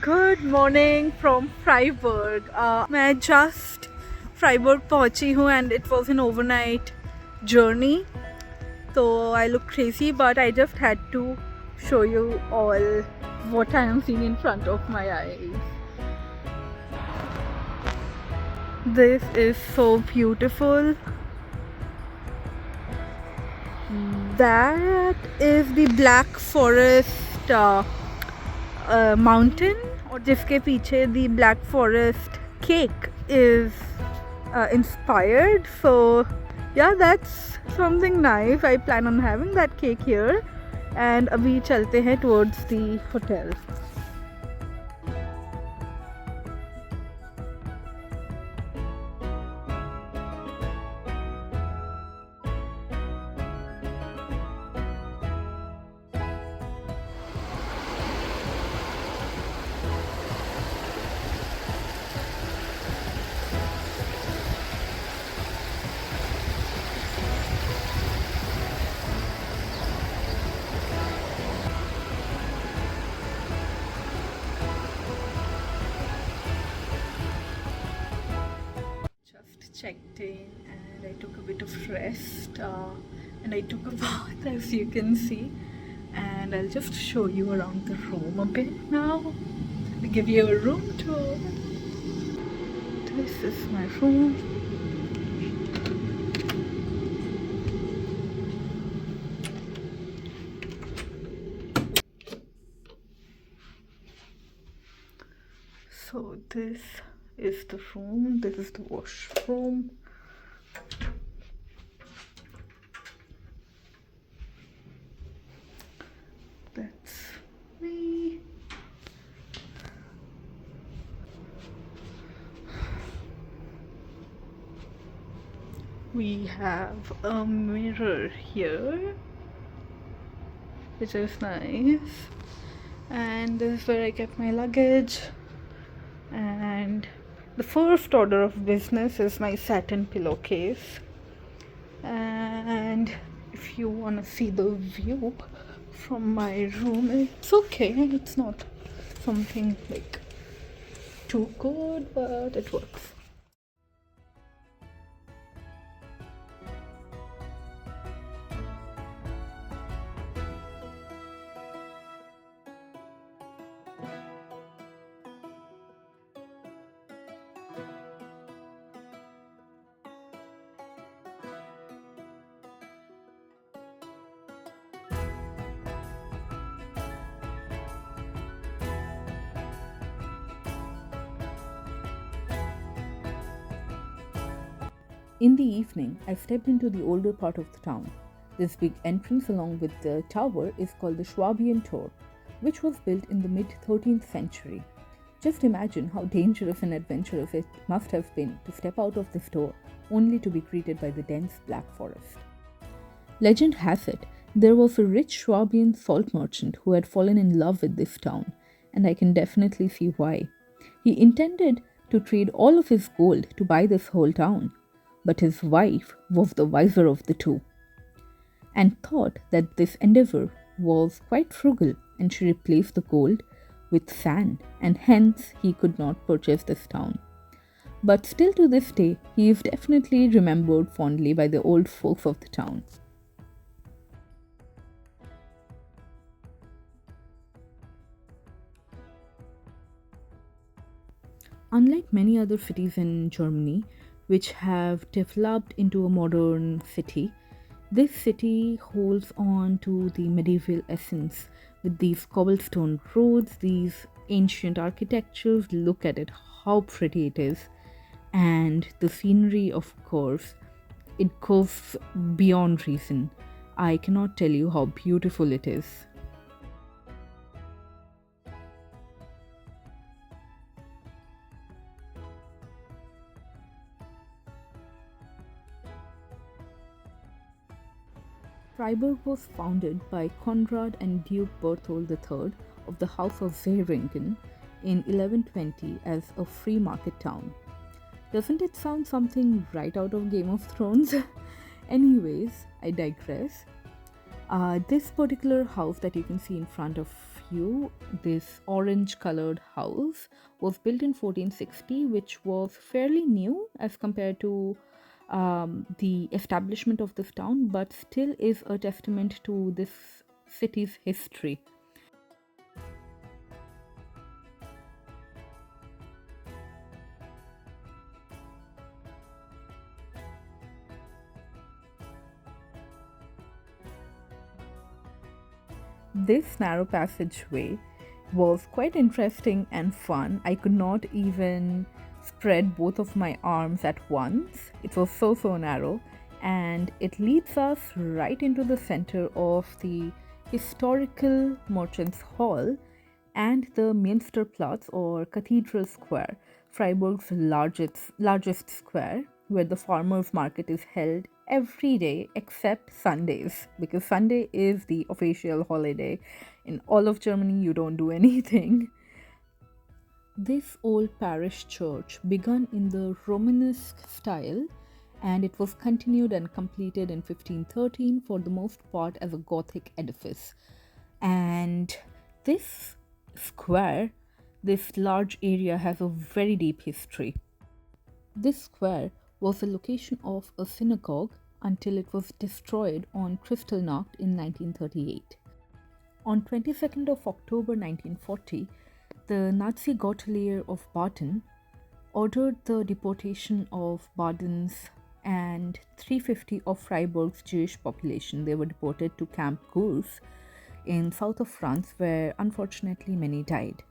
Good morning from Freiburg. मैं just Freiburg पहुंची हूँ and it was an overnight journey. तो I look crazy but I just had to show you all what I am seeing in front of my eyes. This is so beautiful. That is the Black Forest mountain, और जिसके पीछे the Black Forest cake is inspired. So yeah, that's something nice. I plan on having that cake here. And अभी चलते हैं towards the hotel. Checked in and I took a bit of rest and I took a bath, as you can see, and I'll just show you around the room a bit now. I'll give you a room tour. This is my room. So this is the room, this is the washroom. That's me. We have a mirror here, which is nice, and this is where I kept my luggage. And the first order of business is my satin pillowcase, and if you want to see the view from my room, it's okay, it's not something like too good, but it works. In the evening, I stepped into the older part of the town. This big entrance along with the tower is called the Swabian Tor, which was built in the mid-13th century. Just imagine how dangerous and adventurous it must have been to step out of this door only to be greeted by the dense black forest. Legend has it, there was a rich Swabian salt merchant who had fallen in love with this town, and I can definitely see why. He intended to trade all of his gold to buy this whole town, but his wife was the wiser of the two, and thought that this endeavor was quite frugal, and she replaced the gold with sand, and hence he could not purchase this town. But still to this day, he is definitely remembered fondly by the old folks of the town. Unlike many other cities in Germany, which have developed into a modern city, this city holds on to the medieval essence with these cobblestone roads, these ancient architectures. Look at it, how pretty it is. And the scenery, of course, it goes beyond reason. I cannot tell you how beautiful it is. Freiburg was founded by Conrad and Duke Berthold III of the House of Zähringen in 1120 as a free market town. Doesn't it sound something right out of Game of Thrones? Anyways, I digress. This particular house that you can see in front of you, this orange colored house, was built in 1460, which was fairly new as compared to the establishment of this town, but still is a testament to this city's history. This narrow passageway was quite interesting and fun. I could not even spread both of my arms at once. It was so narrow, and it leads us right into the center of the historical Merchants Hall and the Münsterplatz or Cathedral Square, Freiburg's largest square, where the farmers' market is held every day except Sundays, because Sunday is the official holiday. In all of Germany, you don't do anything. This old parish church began in the Romanesque style, and it was continued and completed in 1513 for the most part as a Gothic edifice. And this square, this large area, has a very deep history. This square was the location of a synagogue until it was destroyed on Kristallnacht in 1938. On 22nd of October 1940, the Nazi Gauleiter of Baden ordered the deportation of Baden's and 350 of Freiburg's Jewish population. They were deported to Camp Gurs in south of France, where unfortunately many died.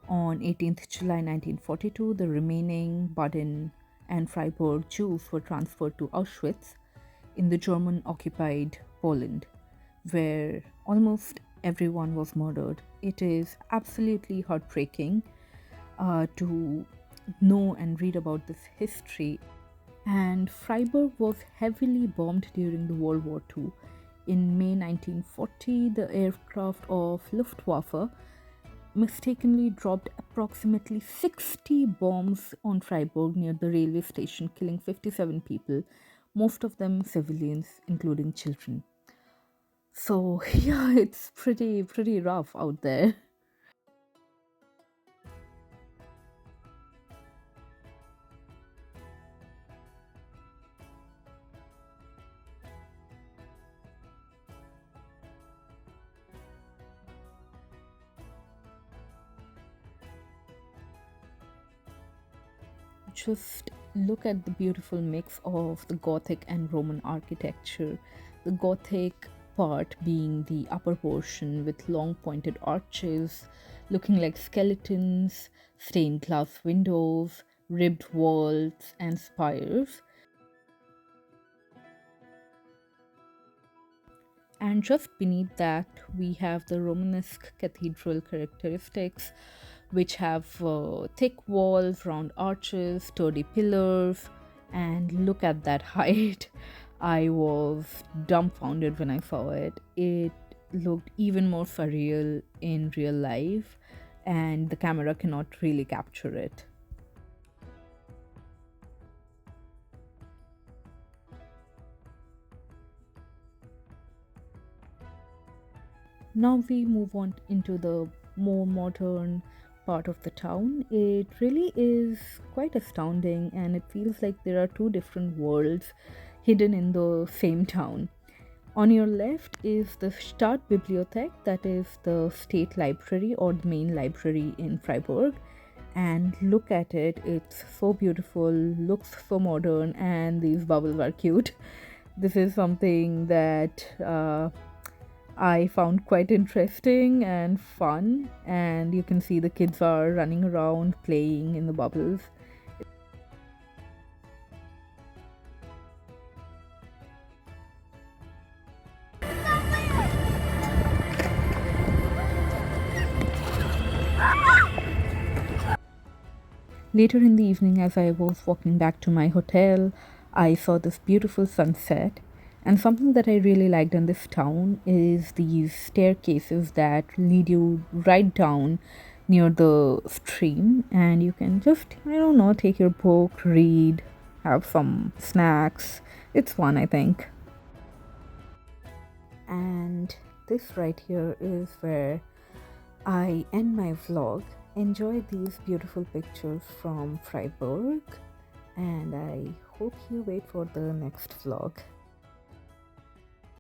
On 18th July 1942, the remaining Baden and Freiburg Jews were transferred to Auschwitz in the German-occupied Poland, where almost everyone was murdered. It is absolutely heartbreaking to know and read about this history. And Freiburg was heavily bombed during the World War II. In May 1940, the aircraft of Luftwaffe mistakenly dropped approximately 60 bombs on Freiburg near the railway station, killing 57 people, most of them civilians, including children. So, yeah, it's pretty rough out there. Just look at the beautiful mix of the Gothic and Roman architecture. The Gothic part being the upper portion with long pointed arches, looking like skeletons, stained glass windows, ribbed walls, and spires. And just beneath that, we have the Romanesque cathedral characteristics, which have thick walls, round arches, sturdy pillars, and look at that height. I was dumbfounded when I saw it. It looked even more surreal in real life, and the camera cannot really capture it. Now we move on into the more modern part of the town. It really is quite astounding, and it feels like there are two different worlds hidden in the same town. On your left is the Stadtbibliothek, that is the state library or the main library in Freiburg. And look at it, it's so beautiful, looks so modern, and these bubbles are cute. This is something that I found quite interesting and fun, and you can see the kids are running around playing in the bubbles. Later in the evening, as I was walking back to my hotel, I saw this beautiful sunset. And something that I really liked in this town is these staircases that lead you right down near the stream, and you can just, I don't know, take your book, read, have some snacks. It's fun, I think. And this right here is where I end my vlog. Enjoy these beautiful pictures from Freiburg, and I hope you wait for the next vlog.